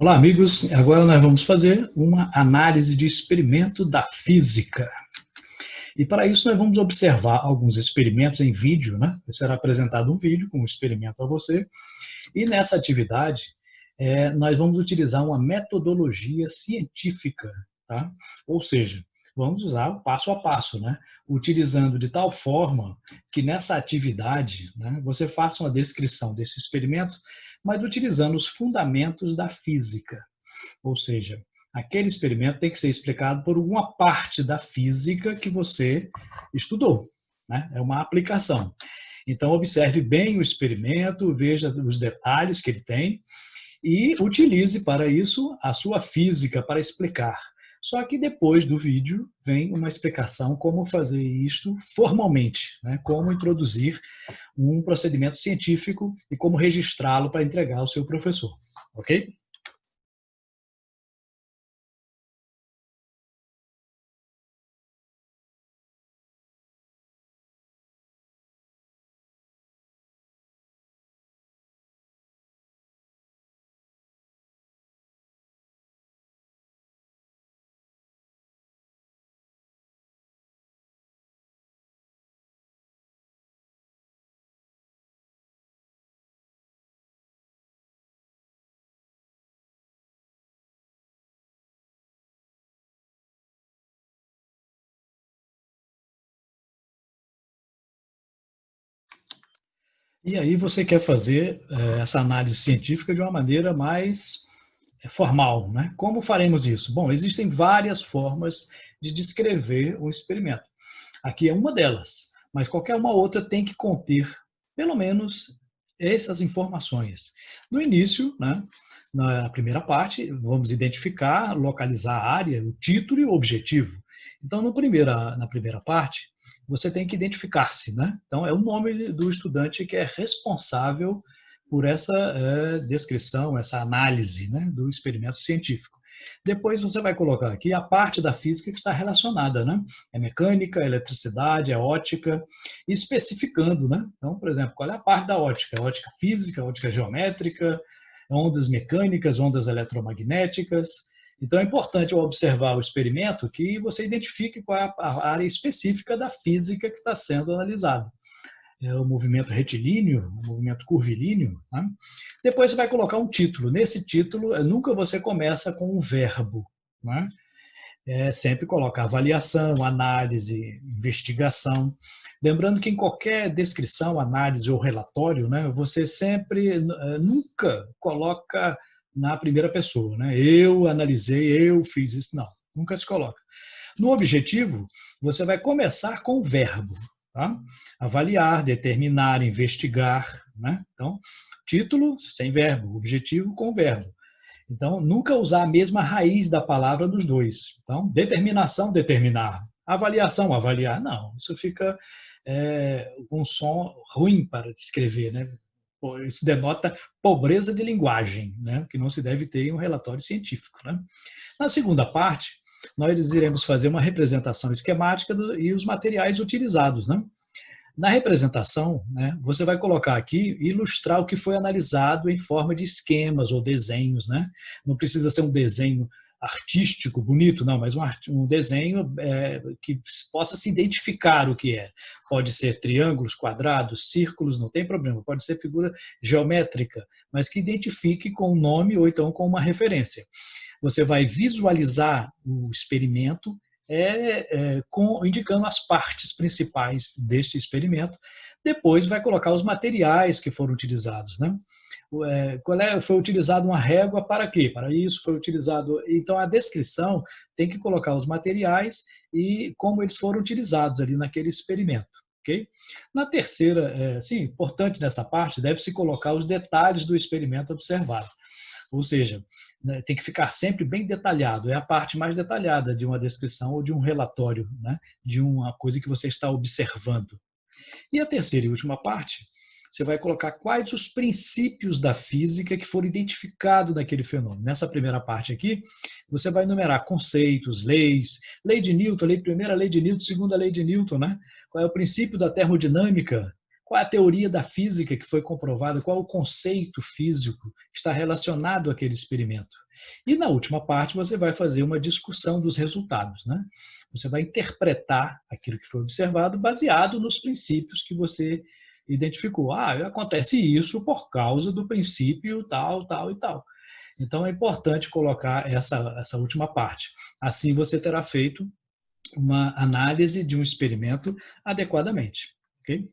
Olá, amigos. Agora nós vamos fazer uma análise de experimento da física. E para isso nós vamos observar alguns experimentos em vídeo, né? Será apresentado um vídeo com um experimento a você. E nessa atividade, nós vamos utilizar uma metodologia científica, tá? Ou seja, vamos usar o passo a passo, né? Utilizando de tal forma que nessa atividade, né, você faça uma descrição desse experimento, mas utilizando os fundamentos da física. Ou seja, aquele experimento tem que ser explicado por uma parte da física que você estudou, né? É uma aplicação. Então, observe bem o experimento, veja os detalhes que ele tem e utilize para isso a sua física para explicar. Só que depois do vídeo vem uma explicação como fazer isto formalmente, né? Como introduzir um procedimento científico e como registrá-lo para entregar ao seu professor, ok? E aí você quer fazer essa análise científica de uma maneira mais formal, né? Como faremos isso? Bom, existem várias formas de descrever o experimento. Aqui é uma delas, mas qualquer uma outra tem que conter, pelo menos, essas informações. No início, né, na primeira parte, vamos identificar, localizar a área, o título e o objetivo. Então, na primeira parte, você tem que identificar-se, né? Então, é o nome do estudante que é responsável por essa descrição, essa análise, né, do experimento científico. Depois você vai colocar aqui a parte da física que está relacionada, né? É mecânica, é eletricidade, é ótica, especificando, né? Então, por exemplo, qual é a parte da ótica? É ótica física, ótica geométrica, ondas mecânicas, ondas eletromagnéticas. Então, é importante ao observar o experimento que você identifique qual é a área específica da física que está sendo analisada. É o movimento retilíneo, o movimento curvilíneo. Né? Depois você vai colocar um título. Nesse título, nunca você começa com um verbo. Né? Sempre coloca avaliação, análise, investigação. Lembrando que em qualquer descrição, análise ou relatório, né, você sempre nunca coloca na primeira pessoa. Né? Eu analisei, eu fiz isso. Não, nunca se coloca. No objetivo, você vai começar com o verbo. Tá? Avaliar, determinar, investigar. Né? Então, título sem verbo, objetivo com verbo. Então, nunca usar a mesma raiz da palavra nos dois. Então, determinação, determinar. Avaliação, avaliar. Não, isso fica um som ruim para descrever, né? Isso denota pobreza de linguagem, né? Que não se deve ter em um relatório científico. Né? Na segunda parte, nós iremos fazer uma representação esquemática e os materiais utilizados. Né? Na representação, né, você vai colocar aqui, ilustrar o que foi analisado em forma de esquemas ou desenhos. Né? Não precisa ser um desenho artístico, bonito, não, mas um desenho que possa se identificar o que é. Pode ser triângulos, quadrados, círculos, não tem problema. Pode ser figura geométrica, mas que identifique com o nome ou então com uma referência. Você vai visualizar o experimento indicando as partes principais deste experimento. Depois vai colocar os materiais que foram utilizados. Né? Foi utilizado uma régua para quê? Para isso foi utilizado. Então, a descrição tem que colocar os materiais e como eles foram utilizados ali naquele experimento. Okay? Na terceira, sim, importante nessa parte, deve-se colocar os detalhes do experimento observado. Ou seja, né, tem que ficar sempre bem detalhado. É a parte mais detalhada de uma descrição ou de um relatório, né, de uma coisa que você está observando. E a terceira e última parte, você vai colocar quais os princípios da física que foram identificados naquele fenômeno. Nessa primeira parte aqui, você vai enumerar conceitos, leis, lei de Newton, primeira lei de Newton, segunda lei de Newton, né? Qual é o princípio da termodinâmica, qual é a teoria da física que foi comprovada, qual é o conceito físico que está relacionado àquele experimento. E na última parte você vai fazer uma discussão dos resultados, né? Você vai interpretar aquilo que foi observado baseado nos princípios que você identificou. Acontece isso por causa do princípio tal, tal e tal. Então é importante colocar essa última parte. Assim você terá feito uma análise de um experimento adequadamente. Ok?